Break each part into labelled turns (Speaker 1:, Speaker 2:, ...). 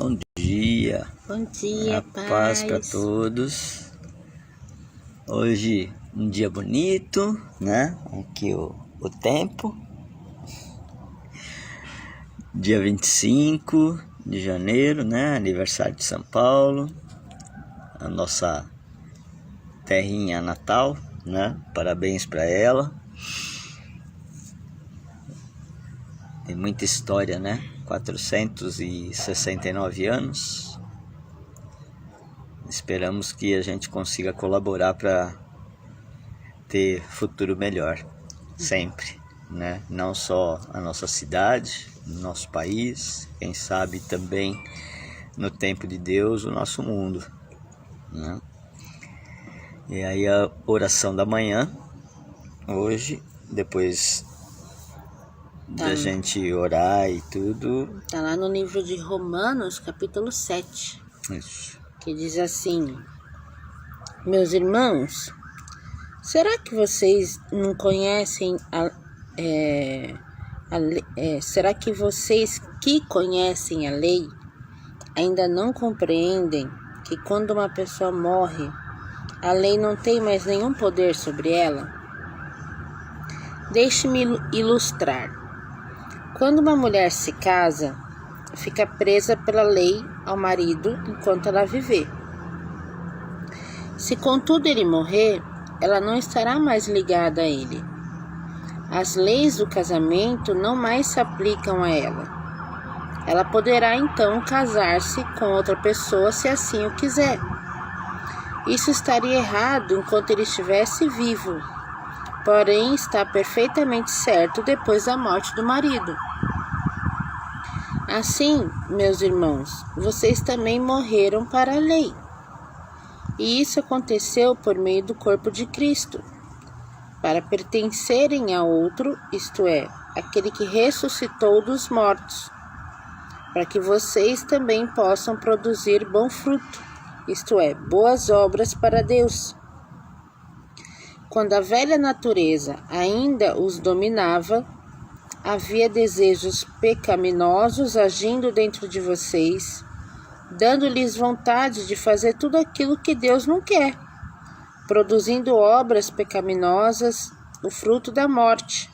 Speaker 1: Bom dia.
Speaker 2: Bom dia,
Speaker 1: A paz para todos. Hoje um dia bonito, né? Aqui o tempo. Dia 25 de janeiro, né? Aniversário de São Paulo. A nossa terrinha natal, né? Parabéns para ela. Tem muita história, né? 469 anos. Esperamos que a gente consiga colaborar para ter futuro melhor, sempre, né? Não só a nossa cidade, nosso país, quem sabe também, no tempo de Deus, o nosso mundo, né? E aí a oração da manhã, hoje, depois da gente orar e tudo.
Speaker 2: Tá lá no livro de Romanos, capítulo 7.
Speaker 1: Isso.
Speaker 2: Que diz assim: meus irmãos, será que vocês não conhecem será que vocês que conhecem a lei ainda não compreendem que quando uma pessoa morre, a lei não tem mais nenhum poder sobre ela? Deixe-me ilustrar. Quando uma mulher se casa, fica presa pela lei ao marido enquanto ela viver. Se contudo ele morrer, ela não estará mais ligada a ele. As leis do casamento não mais se aplicam a ela. Ela poderá então casar-se com outra pessoa se assim o quiser. Isso estaria errado enquanto ele estivesse vivo, porém está perfeitamente certo depois da morte do marido. Assim, meus irmãos, vocês também morreram para a lei. E isso aconteceu por meio do corpo de Cristo, para pertencerem a outro, isto é, aquele que ressuscitou dos mortos, para que vocês também possam produzir bom fruto, isto é, boas obras para Deus. Quando a velha natureza ainda os dominava, havia desejos pecaminosos agindo dentro de vocês, dando-lhes vontade de fazer tudo aquilo que Deus não quer, produzindo obras pecaminosas, o fruto da morte.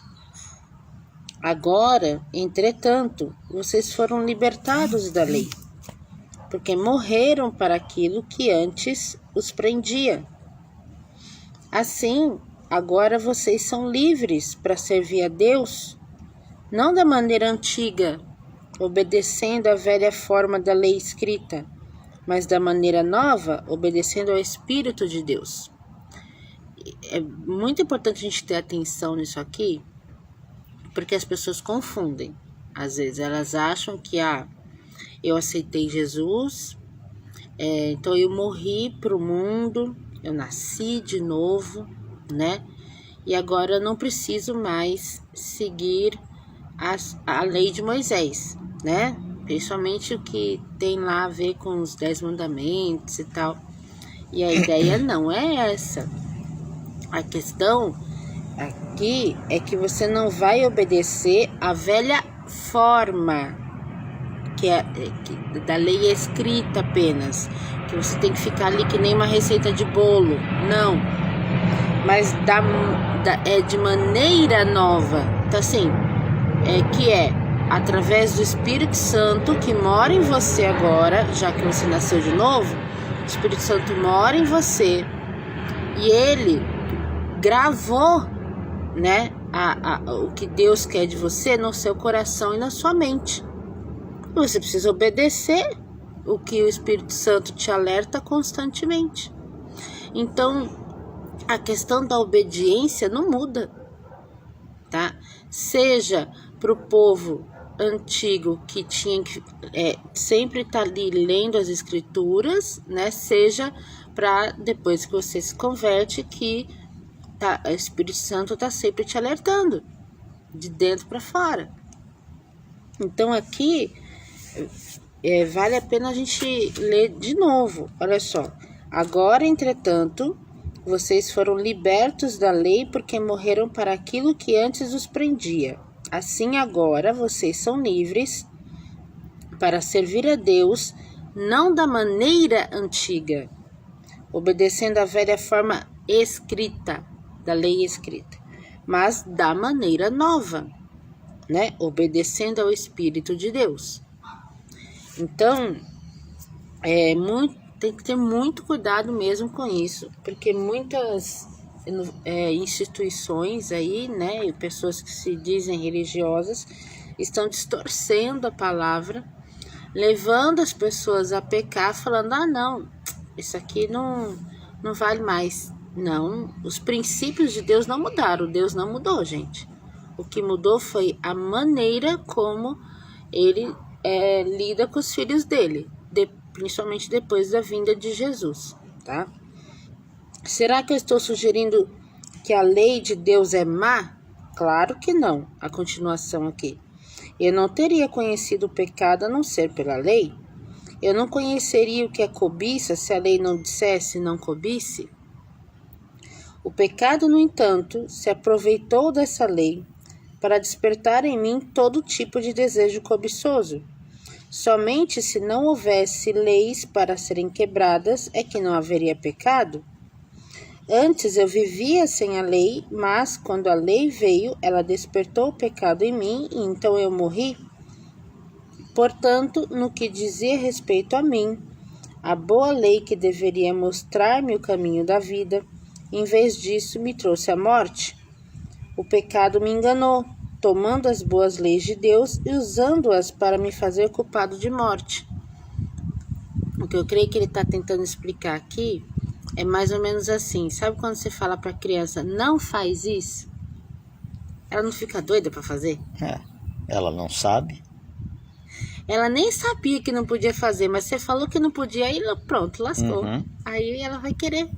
Speaker 2: Agora, entretanto, vocês foram libertados da lei, porque morreram para aquilo que antes os prendia. Assim, agora vocês são livres para servir a Deus, não da maneira antiga, obedecendo à velha forma da lei escrita, mas da maneira nova, obedecendo ao Espírito de Deus. É muito importante a gente ter atenção nisso aqui, porque as pessoas confundem. Às vezes elas acham que eu aceitei Jesus, então eu morri para o mundo, eu nasci de novo, né? E agora eu não preciso mais seguir a lei de Moisés, né? Principalmente o que tem lá a ver com os 10 mandamentos e tal. E a ideia não é essa. A questão aqui é que você não vai obedecer a velha forma que da lei escrita apenas, que você tem que ficar ali que nem uma receita de bolo. Não. Mas de maneira nova. Então assim, que é através do Espírito Santo que mora em você agora, já que você nasceu de novo, o Espírito Santo mora em você e ele gravou, né, o que Deus quer de você no seu coração e na sua mente. Você precisa obedecer o que o Espírito Santo te alerta constantemente. Então, a questão da obediência não muda, tá? Seja para o povo antigo que tinha que sempre estar ali lendo as escrituras, né? Seja para depois que você se converte, que o Espírito Santo está sempre te alertando, de dentro para fora. Então aqui vale a pena a gente ler de novo. Olha só. Agora, entretanto, vocês foram libertos da lei porque morreram para aquilo que antes os prendia. Assim agora vocês são livres para servir a Deus, não da maneira antiga, obedecendo a velha forma escrita, da lei escrita, mas da maneira nova, né? Obedecendo ao Espírito de Deus. Então, tem que ter muito cuidado mesmo com isso, porque muitas instituições aí, né, e pessoas que se dizem religiosas, estão distorcendo a palavra, levando as pessoas a pecar, falando, não, isso aqui não vale mais. Não, os princípios de Deus não mudaram, Deus não mudou, gente. O que mudou foi a maneira como ele lida com os filhos dele, principalmente depois da vinda de Jesus, tá? Será que eu estou sugerindo que a lei de Deus é má? Claro que não. A continuação aqui. Eu não teria conhecido o pecado a não ser pela lei. Eu não conheceria o que é cobiça se a lei não dissesse não cobice. O pecado, no entanto, se aproveitou dessa lei para despertar em mim todo tipo de desejo cobiçoso. Somente se não houvesse leis para serem quebradas é que não haveria pecado. Antes eu vivia sem a lei, mas quando a lei veio, ela despertou o pecado em mim e então eu morri. Portanto, no que dizia respeito a mim, a boa lei que deveria mostrar-me o caminho da vida, em vez disso me trouxe a morte. O pecado me enganou, tomando as boas leis de Deus e usando-as para me fazer culpado de morte. O que eu creio que ele está tentando explicar aqui é mais ou menos assim. Sabe quando você fala para a criança, não faz isso? Ela não fica doida para fazer?
Speaker 1: Ela não sabe.
Speaker 2: Ela nem sabia que não podia fazer, mas você falou que não podia e pronto, lascou.
Speaker 1: Uhum.
Speaker 2: Aí ela vai querer.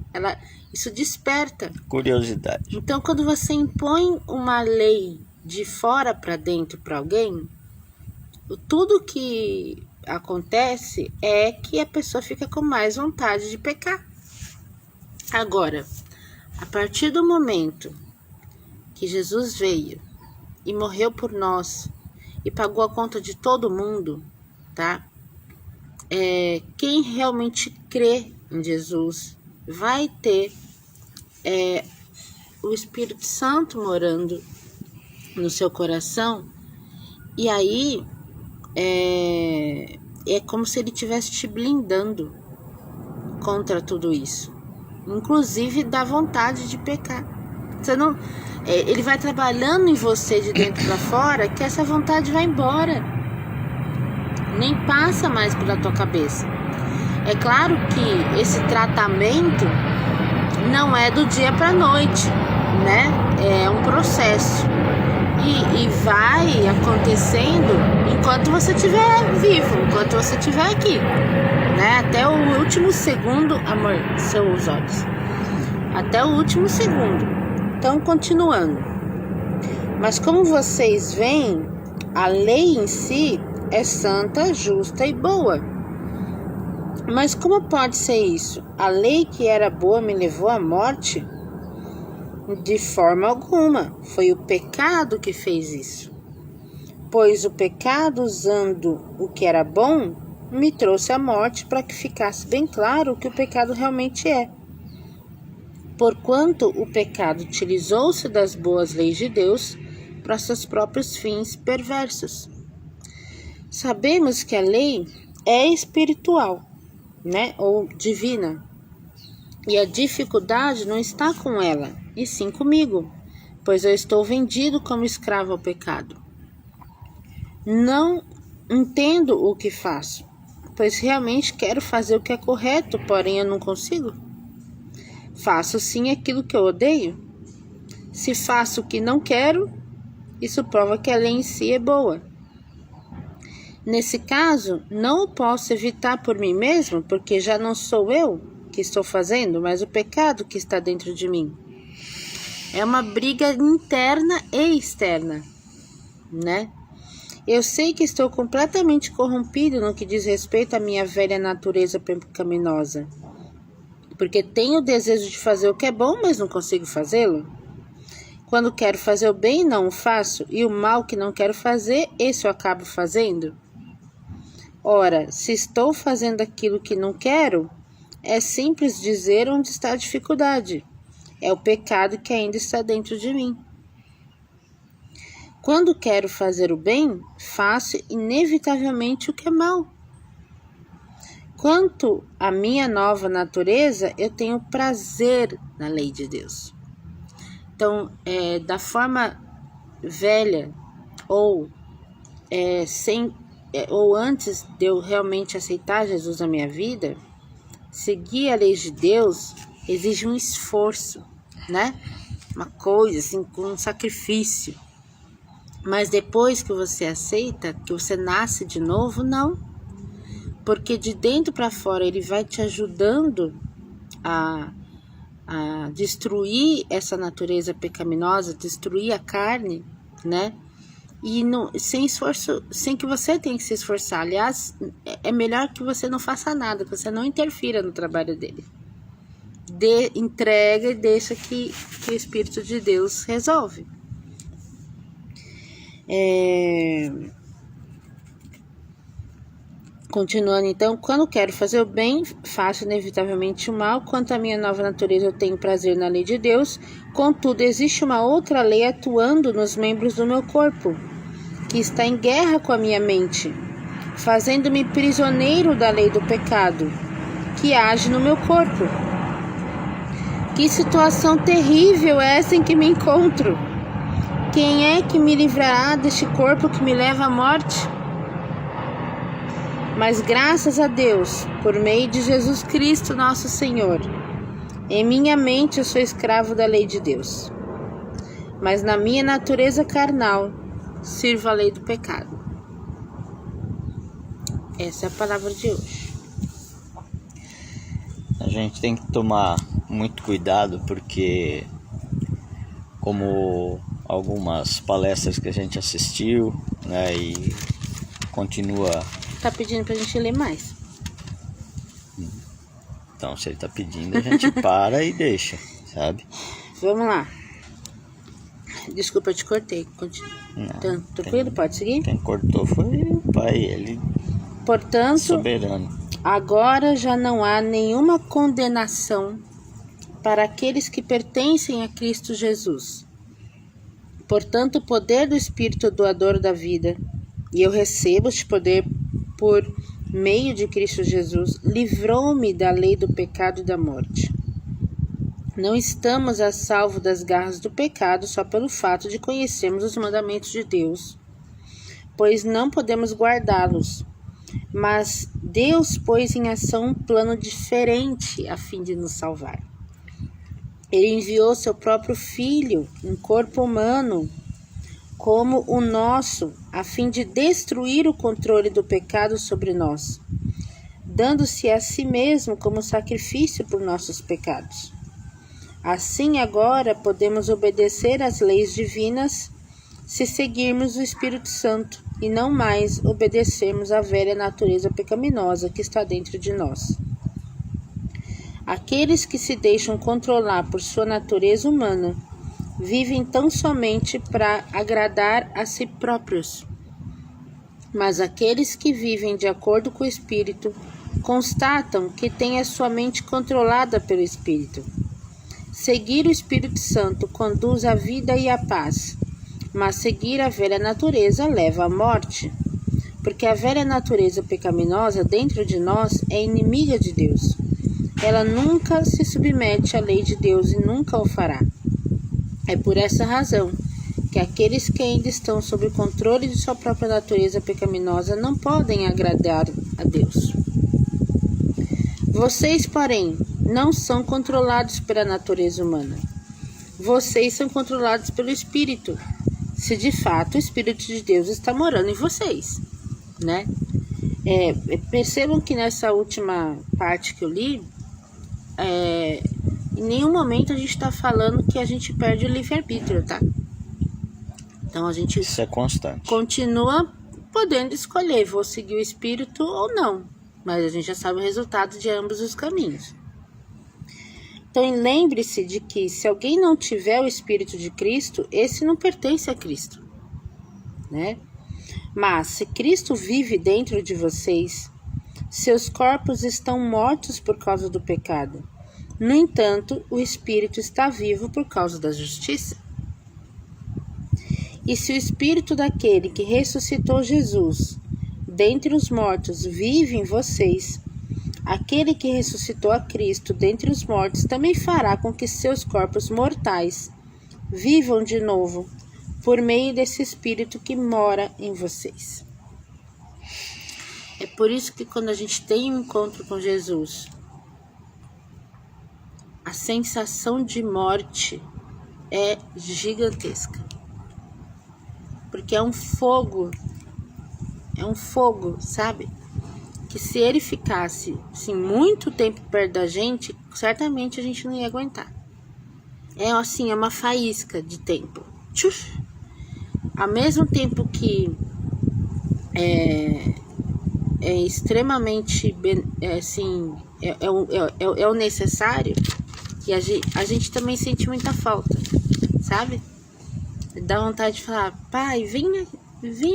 Speaker 2: Isso desperta.
Speaker 1: Curiosidade.
Speaker 2: Então, quando você impõe uma lei de fora para dentro para alguém, tudo que acontece é que a pessoa fica com mais vontade de pecar. Agora, a partir do momento que Jesus veio e morreu por nós e pagou a conta de todo mundo, tá? Quem realmente crê em Jesus vai ter o Espírito Santo morando no seu coração, e aí é como se ele estivesse te blindando contra tudo isso, inclusive da vontade de pecar. Você não, ele vai trabalhando em você de dentro para fora, que essa vontade vai embora, nem passa mais pela tua cabeça. É claro que esse tratamento não é do dia para a noite, né? É um processo e vai acontecendo enquanto você estiver vivo, enquanto você estiver aqui, né? Até o último segundo, amor, seus olhos, até o último segundo. Então, continuando. Mas como vocês veem, a lei em si é santa, justa e boa. Mas como pode ser isso? A lei que era boa me levou à morte? De forma alguma. Foi o pecado que fez isso. Pois o pecado, usando o que era bom, me trouxe à morte, para que ficasse bem claro o que o pecado realmente é. Porquanto o pecado utilizou-se das boas leis de Deus para seus próprios fins perversos. Sabemos que a lei é espiritual, né, ou divina, e a dificuldade não está com ela, e sim comigo, pois eu estou vendido como escravo ao pecado. Não entendo o que faço, pois realmente quero fazer o que é correto, porém eu não consigo. Faço sim aquilo que eu odeio. Se faço o que não quero, isso prova que a lei em si é boa. Nesse caso, não o posso evitar por mim mesmo, porque já não sou eu que estou fazendo, mas o pecado que está dentro de mim. É uma briga interna e externa, né? Eu sei que estou completamente corrompido no que diz respeito à minha velha natureza pecaminosa, porque tenho o desejo de fazer o que é bom, mas não consigo fazê-lo. Quando quero fazer o bem, não o faço, e o mal que não quero fazer, esse eu acabo fazendo. Ora, se estou fazendo aquilo que não quero, é simples dizer onde está a dificuldade. É o pecado que ainda está dentro de mim. Quando quero fazer o bem, faço inevitavelmente o que é mal. Quanto à minha nova natureza, eu tenho prazer na lei de Deus. Então, da forma velha ou antes de eu realmente aceitar Jesus na minha vida, seguir a lei de Deus exige um esforço, né? Uma coisa assim, com um sacrifício. Mas depois que você aceita, que você nasce de novo, não. Porque de dentro para fora ele vai te ajudando a destruir essa natureza pecaminosa, destruir a carne, né? E não, sem esforço, sem que você tenha que se esforçar. Aliás, é melhor que você não faça nada, que você não interfira no trabalho dele. Entrega e deixa que o Espírito de Deus resolve. Continuando então, quando quero fazer o bem, faço inevitavelmente o mal. Quanto à minha nova natureza, eu tenho prazer na lei de Deus. Contudo, existe uma outra lei atuando nos membros do meu corpo, que está em guerra com a minha mente, fazendo-me prisioneiro da lei do pecado, que age no meu corpo. Que situação terrível é essa em que me encontro! Quem é que me livrará deste corpo que me leva à morte? Mas graças a Deus, por meio de Jesus Cristo nosso Senhor, em minha mente eu sou escravo da lei de Deus. Mas na minha natureza carnal, sirvo a lei do pecado. Essa é a palavra de hoje.
Speaker 1: A gente tem que tomar muito cuidado, porque como algumas palestras que a gente assistiu, né, e continua...
Speaker 2: Tá pedindo pra gente ler mais.
Speaker 1: Então, se ele tá pedindo, a gente para e deixa, sabe?
Speaker 2: Vamos lá. Desculpa, eu te cortei. Continua. Então, tranquilo? Pode seguir?
Speaker 1: Quem cortou foi o Pai, ele...
Speaker 2: Portanto,
Speaker 1: soberano.
Speaker 2: Agora já não há nenhuma condenação para aqueles que pertencem a Cristo Jesus. Portanto, o poder do Espírito doador da vida, e eu recebo este poder por meio de Cristo Jesus, livrou-me da lei do pecado e da morte. Não estamos a salvo das garras do pecado só pelo fato de conhecermos os mandamentos de Deus, pois não podemos guardá-los. Mas Deus pôs em ação um plano diferente a fim de nos salvar. Ele enviou seu próprio Filho, em corpo humano, como o nosso, a fim de destruir o controle do pecado sobre nós, dando-se a si mesmo como sacrifício por nossos pecados. Assim, agora podemos obedecer às leis divinas se seguirmos o Espírito Santo e não mais obedecermos à velha natureza pecaminosa que está dentro de nós. Aqueles que se deixam controlar por sua natureza humana vivem tão somente para agradar a si próprios. Mas aqueles que vivem de acordo com o Espírito constatam que têm a sua mente controlada pelo Espírito. Seguir o Espírito Santo conduz à vida e à paz, mas seguir a velha natureza leva à morte, porque a velha natureza pecaminosa dentro de nós é inimiga de Deus. Ela nunca se submete à lei de Deus e nunca o fará. É por essa razão que aqueles que ainda estão sob o controle de sua própria natureza pecaminosa não podem agradar a Deus. Vocês, porém, não são controlados pela natureza humana. Vocês são controlados pelo Espírito, se de fato o Espírito de Deus está morando em vocês, né? Percebam que nessa última parte que eu li, em nenhum momento a gente está falando que a gente perde o livre-arbítrio, tá? Então a gente
Speaker 1: Isso é constante.
Speaker 2: Continua podendo escolher, vou seguir o Espírito ou não, mas a gente já sabe o resultado de ambos os caminhos. Então lembre-se de que se alguém não tiver o Espírito de Cristo, esse não pertence a Cristo, né? Mas, se Cristo vive dentro de vocês, seus corpos estão mortos por causa do pecado. No entanto, o Espírito está vivo por causa da justiça. E se o Espírito daquele que ressuscitou Jesus dentre os mortos vive em vocês, aquele que ressuscitou a Cristo dentre os mortos também fará com que seus corpos mortais vivam de novo, por meio desse Espírito que mora em vocês. É por isso que quando a gente tem um encontro com Jesus, a sensação de morte é gigantesca. Porque é um fogo, sabe? Que se ele ficasse assim, muito tempo perto da gente, certamente a gente não ia aguentar. É assim, é uma faísca de tempo. Tchuf! Ao mesmo tempo que é extremamente é o necessário, e a gente também sente muita falta, sabe? Dá vontade de falar: pai, vem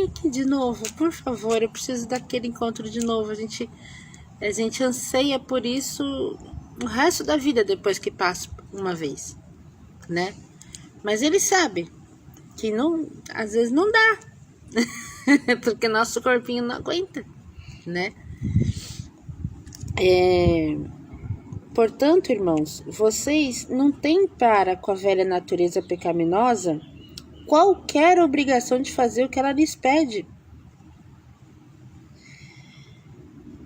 Speaker 2: aqui de novo, por favor, eu preciso daquele encontro de novo. A gente anseia por isso o resto da vida depois que passa uma vez, né? Mas ele sabe que não, às vezes não dá, porque nosso corpinho não aguenta, né? Portanto, irmãos, vocês não têm para com a velha natureza pecaminosa qualquer obrigação de fazer o que ela lhes pede.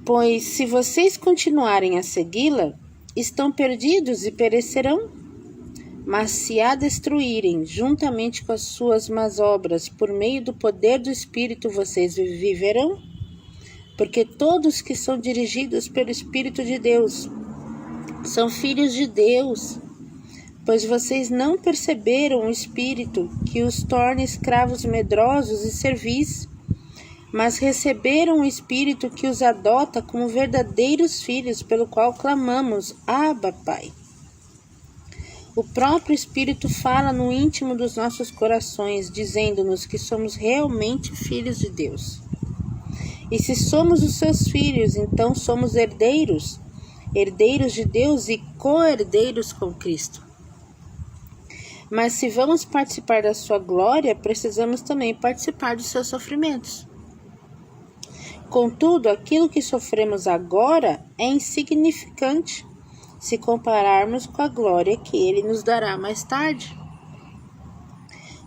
Speaker 2: Pois se vocês continuarem a segui-la, estão perdidos e perecerão. Mas se a destruírem juntamente com as suas más obras, por meio do poder do Espírito, vocês viverão. Porque todos que são dirigidos pelo Espírito de Deus são filhos de Deus. Pois vocês não perceberam o Espírito que os torna escravos medrosos e servis, mas receberam o Espírito que os adota como verdadeiros filhos, pelo qual clamamos: Abba, Pai. O próprio Espírito fala no íntimo dos nossos corações, dizendo-nos que somos realmente filhos de Deus. E se somos os seus filhos, então somos herdeiros, herdeiros de Deus e co-herdeiros com Cristo. Mas se vamos participar da sua glória, precisamos também participar dos seus sofrimentos. Contudo, aquilo que sofremos agora é insignificante se compararmos com a glória que ele nos dará mais tarde.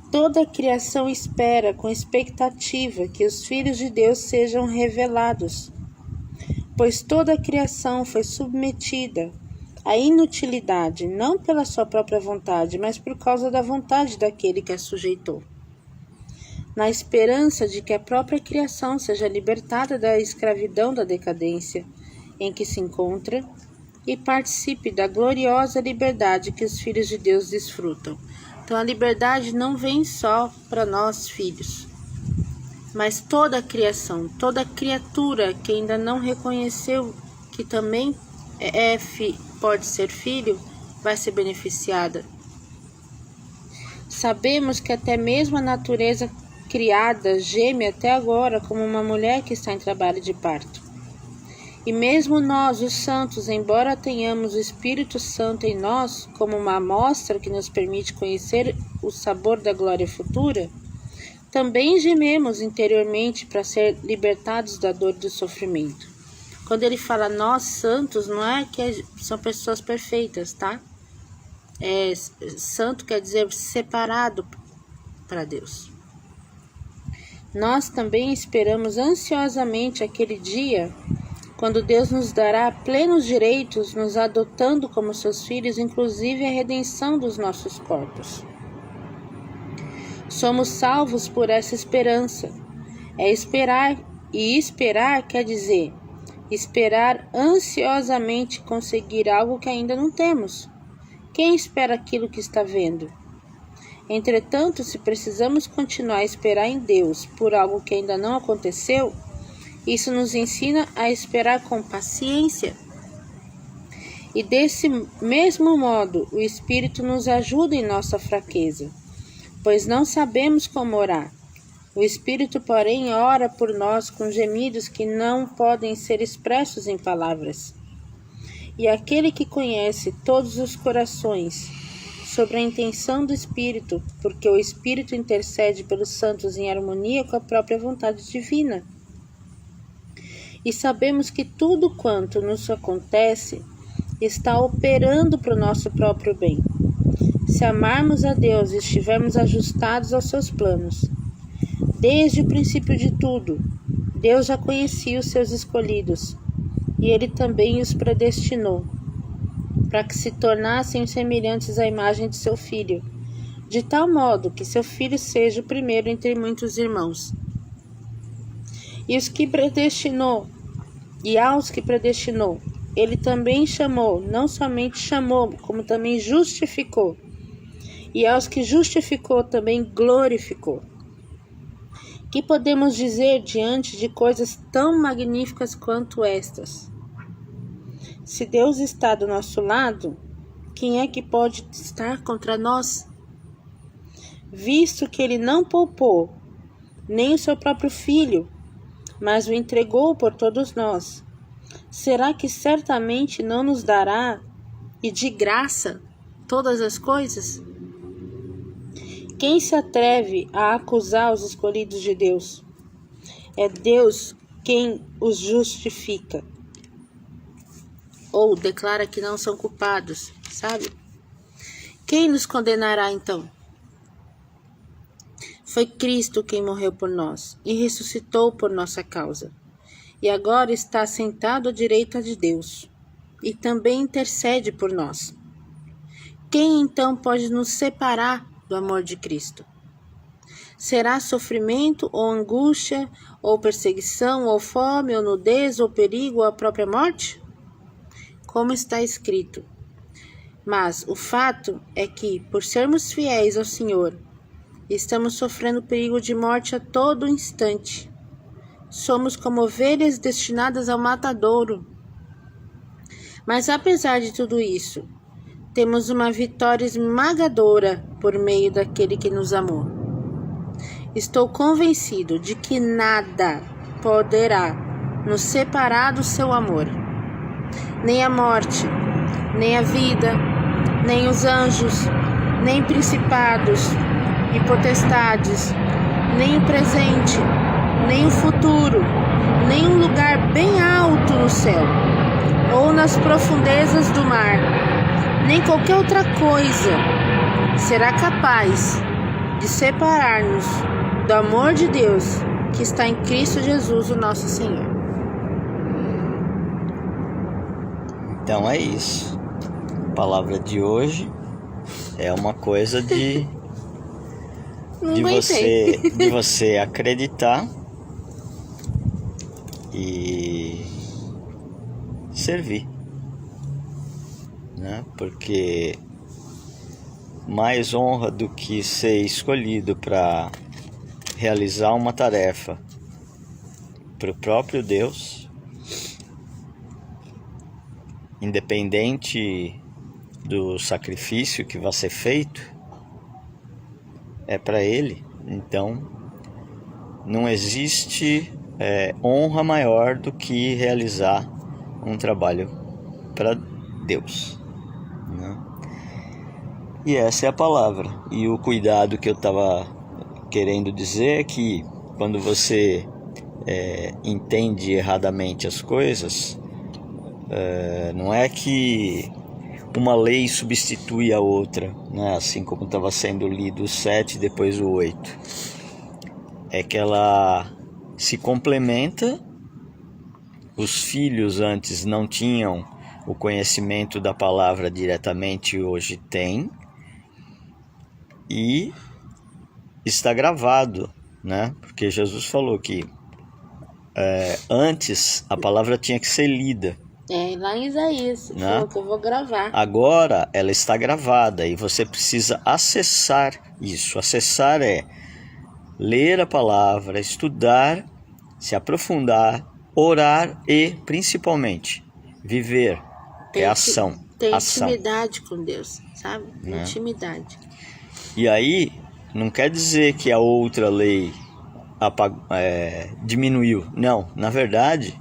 Speaker 2: Toda a criação espera com expectativa que os filhos de Deus sejam revelados, pois toda a criação foi submetida à inutilidade, não pela sua própria vontade, mas por causa da vontade daquele que a sujeitou, na esperança de que a própria criação seja libertada da escravidão da decadência em que se encontra e participe da gloriosa liberdade que os filhos de Deus desfrutam. Então a liberdade não vem só para nós filhos, mas toda a criação, toda criatura que ainda não reconheceu que também pode ser filho, vai ser beneficiada. Sabemos que até mesmo a natureza criada geme até agora como uma mulher que está em trabalho de parto. E mesmo nós, os santos, embora tenhamos o Espírito Santo em nós como uma amostra que nos permite conhecer o sabor da glória futura, também gememos interiormente para ser libertados da dor e do sofrimento. Quando ele fala nós santos, não é que são pessoas perfeitas, tá? Santo quer dizer separado para Deus. Nós também esperamos ansiosamente aquele dia quando Deus nos dará plenos direitos, nos adotando como seus filhos, inclusive a redenção dos nossos corpos. Somos salvos por essa esperança. Esperar quer dizer esperar ansiosamente conseguir algo que ainda não temos. Quem espera aquilo que está vendo? Entretanto, se precisamos continuar a esperar em Deus por algo que ainda não aconteceu, isso nos ensina a esperar com paciência. E desse mesmo modo, o Espírito nos ajuda em nossa fraqueza, pois não sabemos como orar, O Espírito, porém, ora por nós com gemidos que não podem ser expressos em palavras. E aquele que conhece todos os corações, sobre a intenção do Espírito, porque o Espírito intercede pelos santos em harmonia com a própria vontade divina. E sabemos que tudo quanto nos acontece está operando para o nosso próprio bem. Se amarmos a Deus e estivermos ajustados aos seus planos. Desde o princípio de tudo, Deus já conhecia os seus escolhidos, e Ele também os predestinou, para que se tornassem semelhantes à imagem de seu Filho, de tal modo que seu Filho seja o primeiro entre muitos irmãos. E aos que predestinou, Ele também chamou, não somente chamou, como também justificou. E aos que justificou também glorificou. Que podemos dizer diante de coisas tão magníficas quanto estas? Se Deus está do nosso lado, quem é que pode estar contra nós? Visto que Ele não poupou nem o seu próprio Filho, mas o entregou por todos nós, será que certamente não nos dará, e de graça, todas as coisas? Quem se atreve a acusar os escolhidos de Deus? É Deus quem os justifica. Ou declara que não são culpados, sabe? Quem nos condenará então? Foi Cristo quem morreu por nós e ressuscitou por nossa causa. E agora está sentado à direita de Deus e também intercede por nós. Quem então pode nos separar do amor de Cristo? Será sofrimento ou angústia, ou perseguição, ou fome, ou nudez, ou perigo, ou a própria morte? Como está escrito: mas o fato é que, por sermos fiéis ao Senhor, estamos sofrendo perigo de morte a todo instante. Somos como ovelhas destinadas ao matadouro. Mas apesar de tudo isso, temos uma vitória esmagadora por meio daquele que nos amou. Estou convencido de que nada poderá nos separar do seu amor. Nem a morte, nem a vida, nem os anjos, nem principados e potestades, nem o presente, nem o futuro, nem um lugar bem alto no céu, ou nas profundezas do mar, nem qualquer outra coisa será capaz de separar-nos do amor de Deus que está em Cristo Jesus, o nosso Senhor.
Speaker 1: Então é isso. A palavra de hoje é uma coisa de você acreditar e servir, né? Porque mais honra do que ser escolhido para realizar uma tarefa para o próprio Deus, independente do sacrifício que vai ser feito, é para Ele. Então não existe honra maior do que realizar um trabalho para Deus, né? E essa é a palavra. E o cuidado que eu estava querendo dizer é que quando você entende erradamente as coisas, não é que uma lei substitui a outra, né? Assim como estava sendo lido o 7 e depois o 8. É que ela se complementa. Os filhos antes não tinham o conhecimento da palavra diretamente, hoje tem. E está gravado, né? Porque Jesus falou que antes a palavra tinha que ser lida.
Speaker 2: Lá em Isaías, né? Falou que eu vou gravar.
Speaker 1: Agora ela está gravada e você precisa acessar isso. Acessar é ler a palavra, estudar, se aprofundar, orar e, principalmente, viver. Ação.
Speaker 2: Tem intimidade com Deus, sabe?
Speaker 1: Né?
Speaker 2: Intimidade.
Speaker 1: E aí, não quer dizer que a outra lei diminuiu. Não, na verdade,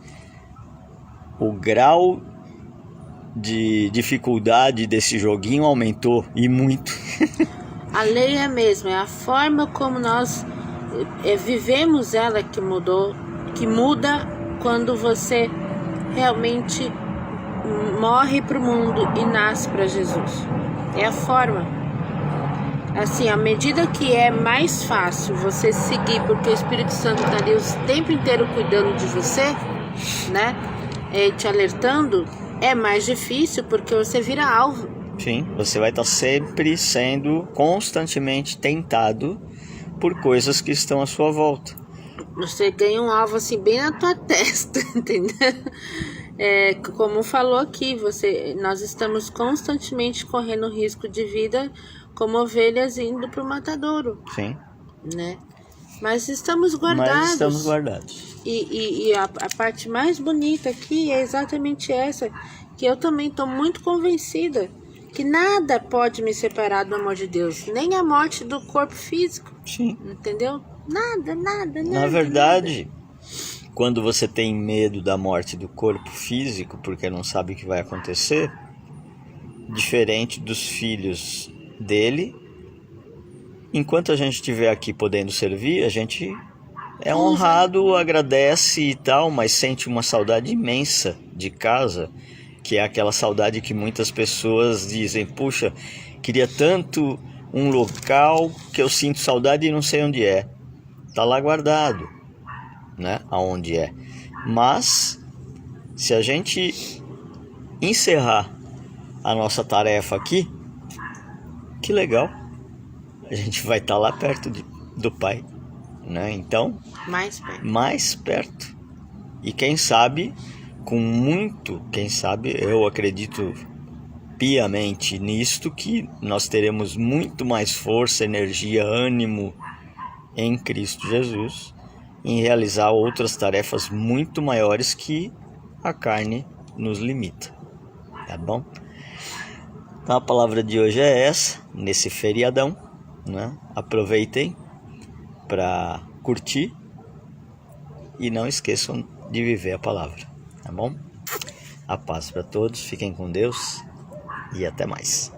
Speaker 1: o grau de dificuldade desse joguinho aumentou, e muito.
Speaker 2: A lei é a mesma, é a forma como nós vivemos ela que mudou, que muda quando você realmente morre para o mundo e nasce para Jesus. É a forma. Assim, à medida que é mais fácil você seguir, porque o Espírito Santo está ali o tempo inteiro cuidando de você, né? Te alertando, é mais difícil porque você vira alvo.
Speaker 1: Sim, você vai estar sempre sendo constantemente tentado por coisas que estão à sua volta.
Speaker 2: Você ganha um alvo assim bem na tua testa, entendeu? Como falou aqui, nós estamos constantemente correndo risco de vida como ovelhas indo para o matadouro.
Speaker 1: Sim.
Speaker 2: Né? Mas estamos guardados. E a parte mais bonita aqui é exatamente essa, que eu também estou muito convencida que nada pode me separar do amor de Deus, nem a morte do corpo físico.
Speaker 1: Sim.
Speaker 2: Entendeu? Nada.
Speaker 1: Na verdade, quando você tem medo da morte do corpo físico, porque não sabe o que vai acontecer, diferente dos filhos dele, enquanto a gente estiver aqui podendo servir, a gente é honrado, agradece e tal, mas sente uma saudade imensa de casa, que é aquela saudade que muitas pessoas dizem: puxa, queria tanto um local que eu sinto saudade e não sei onde é. Tá lá guardado, né? Aonde é. Mas se a gente encerrar a nossa tarefa aqui, que legal, a gente vai estar lá perto do Pai, né? Então, mais perto. E quem sabe, eu acredito piamente nisto, que nós teremos muito mais força, energia, ânimo em Cristo Jesus, em realizar outras tarefas muito maiores que a carne nos limita, tá bom? Então a palavra de hoje é essa, nesse feriadão, né? Aproveitem para curtir e não esqueçam de viver a palavra, tá bom? A paz para todos, fiquem com Deus e até mais.